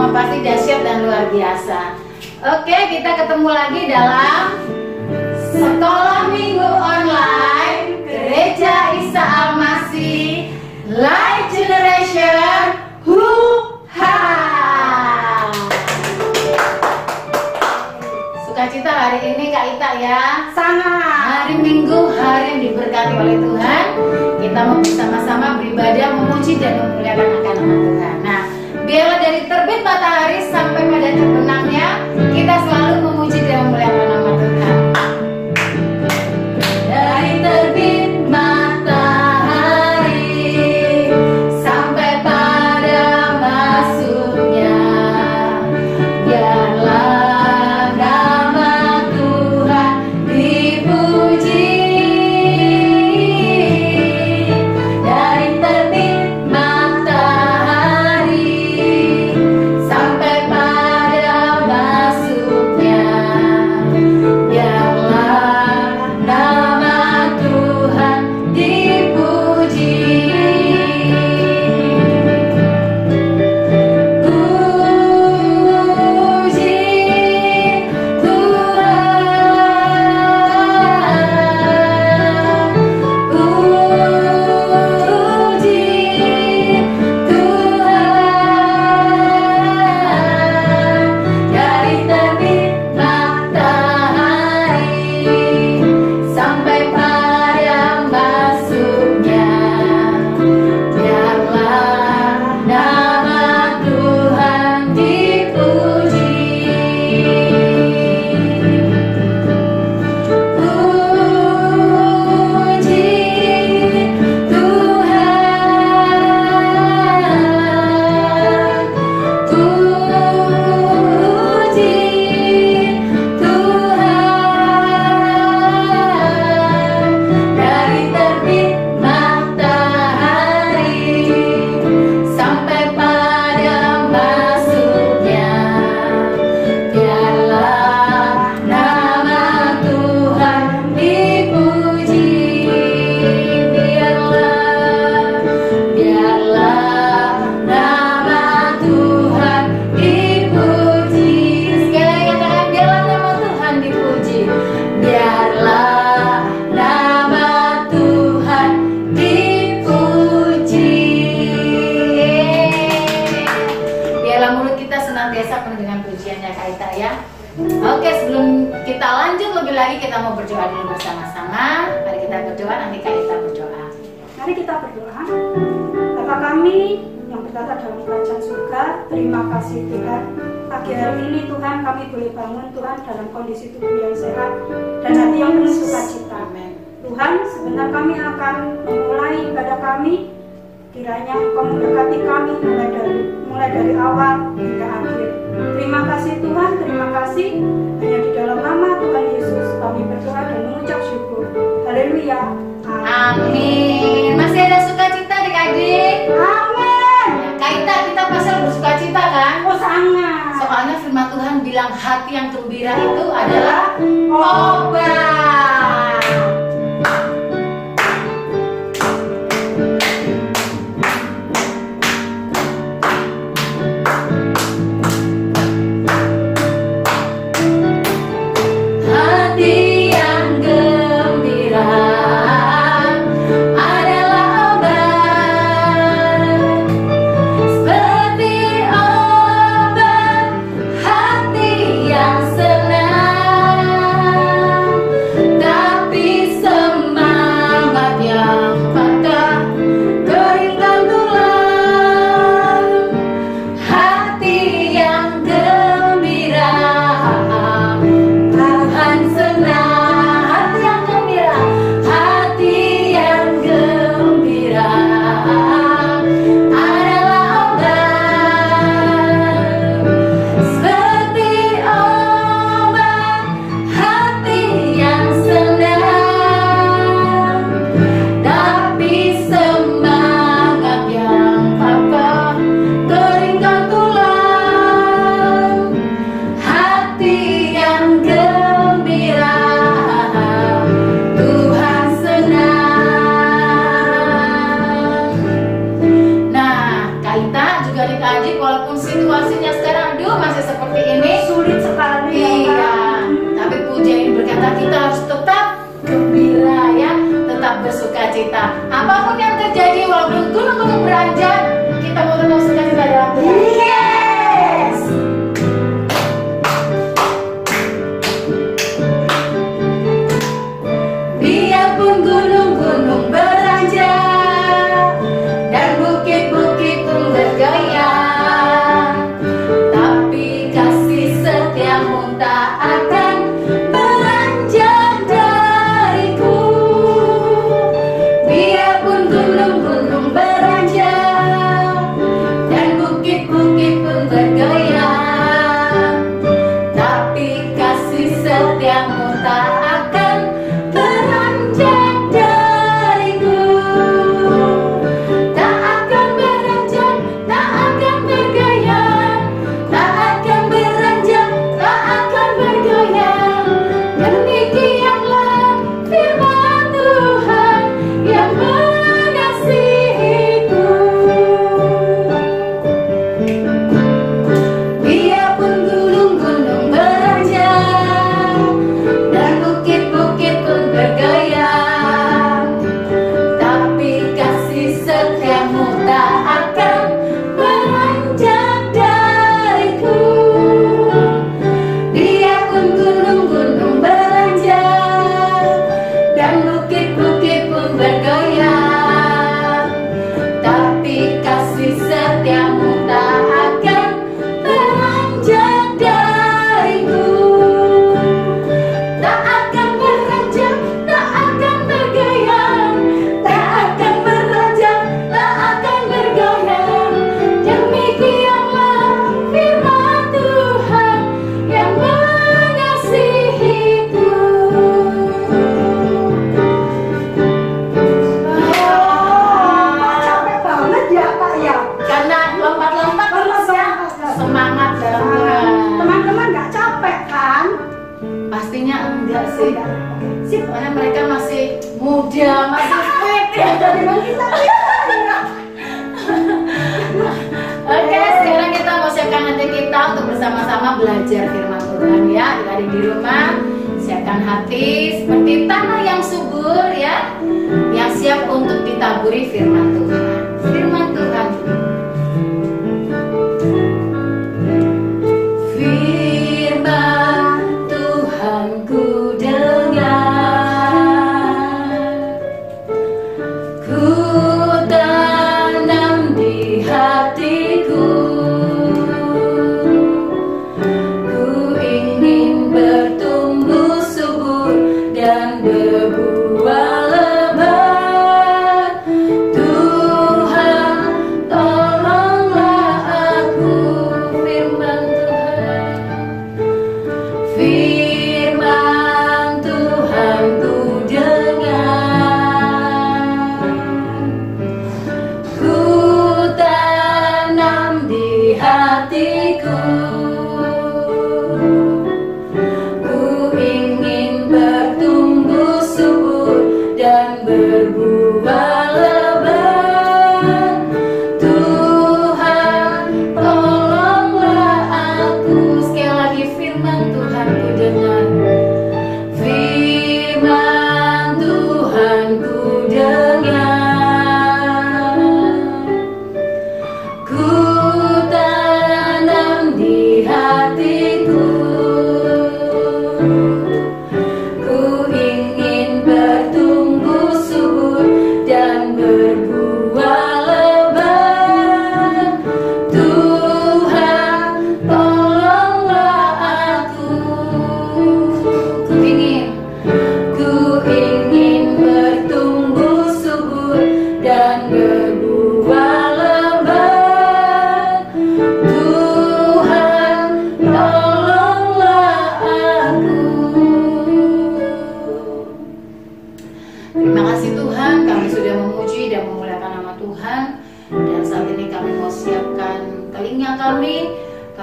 memang pasti dahsyat dan luar biasa. Oke, kita ketemu lagi dalam Sekolah Minggu Online Gereja Isa Al-Masih Life Generation Huha. Sukacita hari ini Kak Ita ya. Sangat. Hari Minggu, hari yang diberkati oleh Tuhan. Kita mau bersama-sama beribadah, memuji dan memuliakan akan nama Tuhan. Nah, biarlah dari terbit matahari sampai pada terbenamnya, kita selalu memuji dan memuliakan nama Tuhan. Dari terbit matahari sampai pada masuknya, biarlah nama Tuhan dipuji. Dari terbit matahari sampai pada masuknya, biarlah nama Tuhan dipuji. Puji Tuhan, puji Tuhan. Dari terbit matahari sampai pada masuknya, biarlah nama Tuhan dipuji. Puji Tuhan, puji Tuhan. Dari terbit matahari sampai pada masuknya, biarlah nama Tuhan dipuji. Biarlah nama Tuhan dipuji. Sekali lagi katakan, biarlah nama Tuhan dipuji. Biarlah nama Tuhan dipuji. Biarlah mulut kita senantiasa penuh dengan pujiannya Kak Ita ya. Oke, sebelum kita lanjut lebih lagi, kita mau berdoa dulu bersama-sama. Mari kita berdoa, nanti Kak Ita berdoa. Mari kita berdoa. Bapa kami yang bertata dalam kerajaan surga, terima kasih Tuhan. Pagi hari ini Tuhan kami boleh bangun Tuhan dalam kondisi tubuh yang sehat dan hati yang penuh sukacita. Amin. Tuhan, sebentar kami akan memulai ibadah kami. Kiranya Engkau mendekati kami mulai dari awal hingga akhir. Terima kasih Tuhan, terima kasih. Hanya di dalam nama Tuhan Yesus kami berdoa dan mengucap syukur. Haleluya. Amin. Masih ada sukacita adik-adik? Amin. Kak Ita, kita pasti bersukacita kan? Oh sangat. Soalnya firman Tuhan bilang hati yang gembira itu adalah obat. Hati yang gembira adalah obat, seperti obat hati yang senang. walaupun situasinya sekarang aduh masih seperti ini, Sulit sekali. iya, tapi puja ini berkata kita harus tetap gembira ya, tetap bersuka cita. Apapun yang terjadi, walaupun gunung-gunung beranjak, kita mau tetap suka cita dalam Tuhan. Yes. Biarpun gunung-gunung beranjak dan bukit-bukit pun bergoyang, tapi kasih setiamu tak akan beranjak dariku. Biarpun gunung-gunung beranjak dan bukit-bukit pun bergoyang, tapi kasih setiamu tak akan beranjak dariku. Tak akan beranjak, tak akan bergoyang, tak akan beranjak, tak akan bergoyang. Demikianlah firman Tuhan yang mengasihiku. Biarpun gunung-gunung beranjak dan bukit-bukit pun bergoyang, tapi kasih setiamu tak akan beranjak dariku. Biarpun gunung-gunung beranjak dan bukit-bukit pun bergoyang, tapi kasih setiamu tak akan beranjak dariku. Tak akan beranjak, tak akan bergoyang, tak akan beranjak, tak akan bergoyang. Demikianlah firman Tuhan yang mengasihiku. Pak, capek banget ya Pak ya. Karena lompat-lompat terus ya, semangat dalam Tuhan. Teman-teman nggak capek kan? Pastinya enggak sih. Sip. Soalnya mereka masih muda, masih fit ya. Memang kita Oke, sekarang kita mau siapkan hati kita untuk bersama-sama belajar firman Tuhan ya. Dari di rumah, siapkan hati seperti tanah yang subur ya, yang siap untuk ditaburi firman Tuhan. Firman Tuhan. Firman Tuhan ku dengar, ku tanam di hatiku, ku ingin bertumbuh subur dan berbuah lebat. Tuhan, tolonglah aku. Firman Tuhan, firman Tuhan ku dengar, ku tanam di hatiku, ku ingin bertumbuh subur dan berbuah lebat. Tuhan, tolonglah aku. Sekali lagi, firman Tuhan ku dengar, firman Tuhan ku dengar, ku tanam di hatiku, ku ingin bertumbuh subur dan berbuah lebat. Tuhan, tolonglah aku. Ku ingin bertumbuh subur dan berbuah lebat. Tuhan, tolonglah aku. Terima kasih Tuhan, kami sudah memuji dan memuliakan nama Tuhan. Dan saat ini kami mau siapkan telinga kami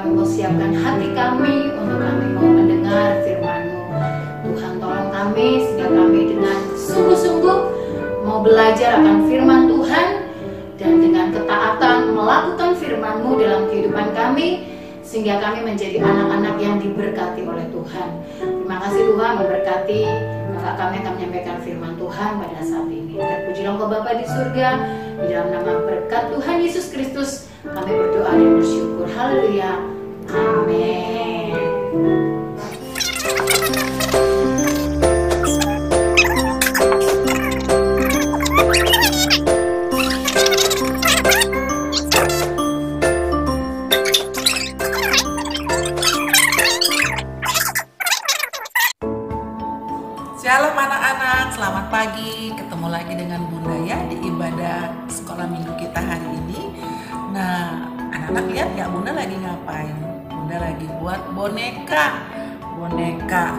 mau siapkan hati kami untuk kami mau mendengar firman-Mu. Tuhan, tolong kami sehingga kami dengan sungguh-sungguh mau belajar akan firman Tuhan, dan dan dengan ketaatan melakukan firman-Mu dalam kehidupan kami, sehingga kami menjadi anak-anak yang diberkati oleh Tuhan. Terima kasih Tuhan, memberkati kakak kami akan menyampaikan firman Tuhan pada saat ini. Terpujilah Engkau Bapa di surga, di dalam nama berkat Tuhan Yesus Kristus kami berdoa dan bersyukur. Haleluya, amin. Shalom anak-anak, selamat pagi. Ketemu lagi dengan Bunda ya di ibadah sekolah minggu kita hari ini. Nah, anak-anak lihat ya Bunda lagi ngapain? Bunda lagi buat boneka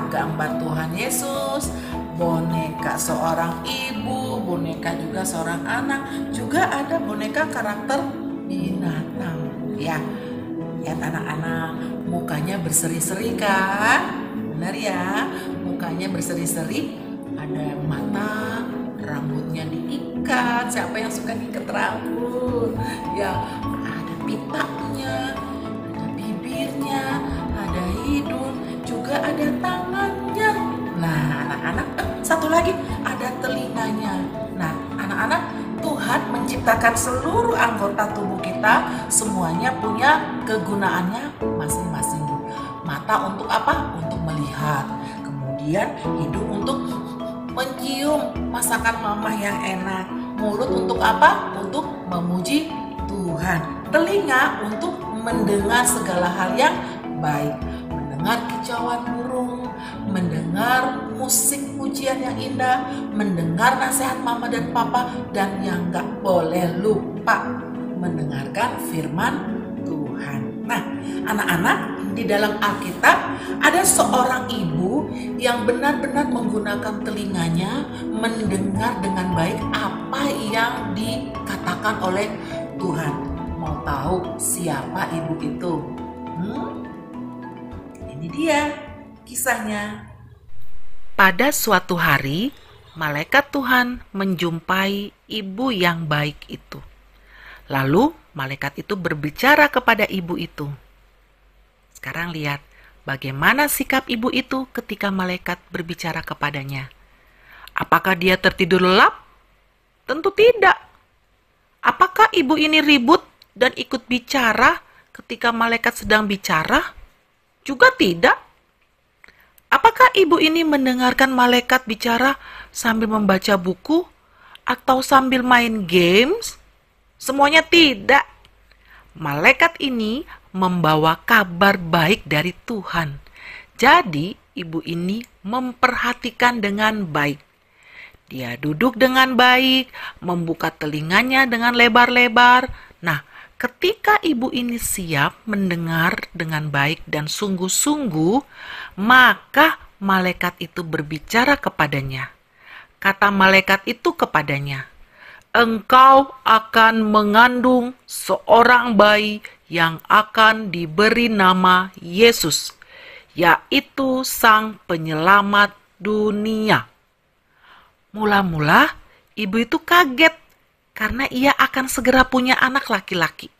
gambar Tuhan Yesus, boneka seorang ibu, boneka juga seorang anak, juga ada boneka karakter binatang ya. Lihat anak-anak, mukanya berseri-seri kan? Benar ya, mukanya berseri-seri, ada mata, rambutnya diikat. Siapa yang suka ikat rambut? Ya, ada pitanya, ada bibirnya, ada hidung, juga ada tangannya. Nah, anak-anak, satu lagi ada telinganya. Nah, anak-anak, Tuhan menciptakan seluruh anggota tubuh kita, semuanya punya kegunaannya masing-masing. Mata untuk apa? Untuk melihat. Kemudian hidung untuk mencium masakan mama yang enak. Mulut untuk apa? Untuk memuji Tuhan. Telinga untuk mendengar segala hal yang baik. Mendengar kicauan burung, mendengar musik pujian yang indah, mendengar nasihat mama dan papa, dan yang gak boleh lupa mendengarkan firman Tuhan. Nah, anak-anak, di dalam Alkitab ada seorang ibu yang benar-benar menggunakan telinganya mendengar dengan baik apa yang dikatakan oleh Tuhan. Mau tahu siapa ibu itu? Ini dia kisahnya. Pada suatu hari, malaikat Tuhan menjumpai ibu yang baik itu. Lalu malaikat itu berbicara kepada ibu itu. Sekarang lihat bagaimana sikap ibu itu ketika malaikat berbicara kepadanya. Apakah dia tertidur lelap? Tentu tidak. Apakah ibu ini ribut dan ikut bicara ketika malaikat sedang bicara? Juga tidak. Apakah ibu ini mendengarkan malaikat bicara sambil membaca buku atau sambil main games? Semuanya tidak. Malaikat ini membawa kabar baik dari Tuhan. Jadi, ibu ini memperhatikan dengan baik. Dia duduk dengan baik, membuka telinganya dengan lebar-lebar. Nah, ketika ibu ini siap mendengar dengan baik dan sungguh-sungguh, maka malaikat itu berbicara kepadanya. Kata malaikat itu kepadanya, "Engkau akan mengandung seorang bayi yang akan diberi nama Yesus, yaitu Sang Penyelamat dunia." Mula-mula ibu itu kaget karena ia akan segera punya anak laki-laki.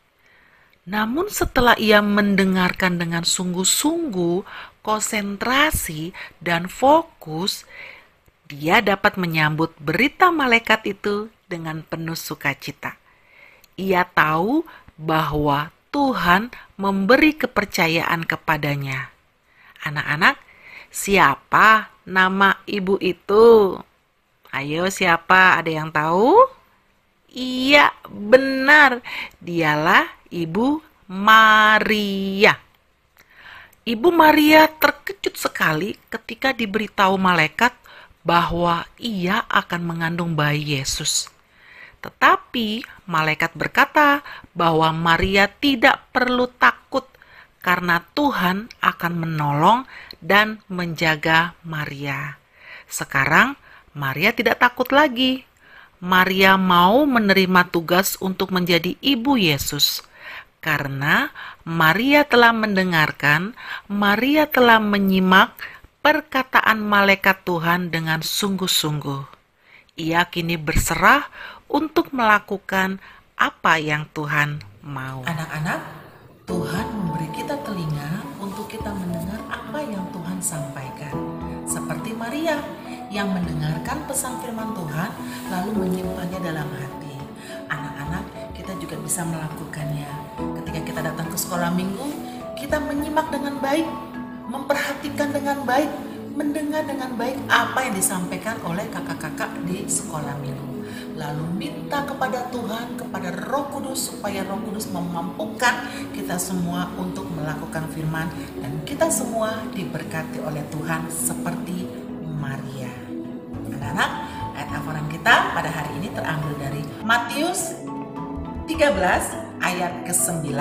Namun setelah ia mendengarkan dengan sungguh-sungguh, konsentrasi, dan fokus, dia dapat menyambut berita malaikat itu dengan penuh sukacita. Ia tahu bahwa Tuhan memberi kepercayaan kepadanya. Anak-anak, siapa nama ibu itu? Ayo, siapa? Ada yang tahu? Iya, benar. Dialah Ibu Maria. Ibu Maria terkejut sekali ketika diberitahu malaikat bahwa ia akan mengandung bayi Yesus. Tetapi malaikat berkata bahwa Maria tidak perlu takut karena Tuhan akan menolong dan menjaga Maria. Sekarang Maria tidak takut lagi. Maria mau menerima tugas untuk menjadi ibu Yesus. Karena Maria telah mendengarkan, Maria telah menyimak perkataan malaikat Tuhan dengan sungguh-sungguh. Ia kini berserah untuk melakukan apa yang Tuhan mau. Anak-anak, Tuhan memberi kita telinga untuk kita mendengar apa yang Tuhan sampaikan. Seperti Maria yang mendengarkan pesan firman Tuhan lalu menyimpannya dalam hati. Anak-anak, kita juga bisa melakukannya. Ketika kita datang ke sekolah minggu, kita menyimak dengan baik, memperhatikan dengan baik, mendengar dengan baik apa yang disampaikan oleh kakak-kakak di sekolah minggu. Lalu minta kepada Tuhan, kepada Roh Kudus, supaya Roh Kudus memampukan kita semua untuk melakukan firman, dan kita semua diberkati oleh Tuhan seperti Maria. Anak-anak, ayat hafalan kita pada hari ini terambil dari Matius 13 ayat ke-9.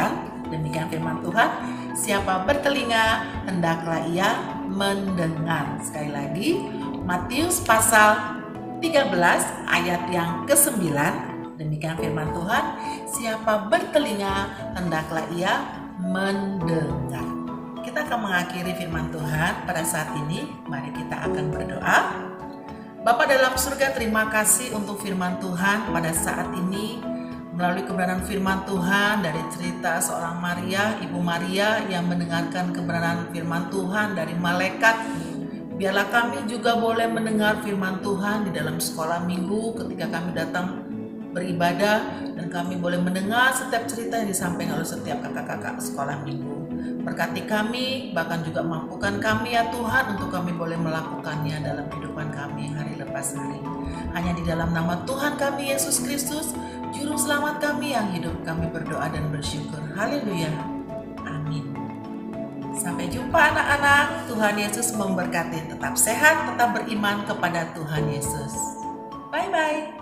Demikian firman Tuhan, siapa bertelinga hendaklah ia mendengar. Sekali lagi, Matius pasal 13 ayat yang ke-9. Demikian firman Tuhan, siapa bertelinga hendaklah ia mendengar. Kita akan mengakhiri firman Tuhan pada saat ini. Mari kita akan berdoa. Bapa dalam surga, terima kasih untuk firman Tuhan pada saat ini. Melalui kebenaran firman Tuhan dari cerita seorang Maria, Ibu Maria yang mendengarkan kebenaran firman Tuhan dari malaikat, biarlah kami juga boleh mendengar firman Tuhan di dalam sekolah minggu ketika kami datang beribadah, dan kami boleh mendengar setiap cerita yang disampaikan oleh setiap kakak-kakak sekolah minggu. Berkati kami, bahkan juga mampukan kami ya Tuhan untuk kami boleh melakukannya dalam kehidupan kami hari lepas hari. Hanya di dalam nama Tuhan kami Yesus Kristus, Juru Selamat kami yang hidup, kami berdoa dan bersyukur. Haleluya. Amin. Sampai jumpa anak-anak. Tuhan Yesus memberkati. Tetap sehat, tetap beriman kepada Tuhan Yesus. Bye-bye.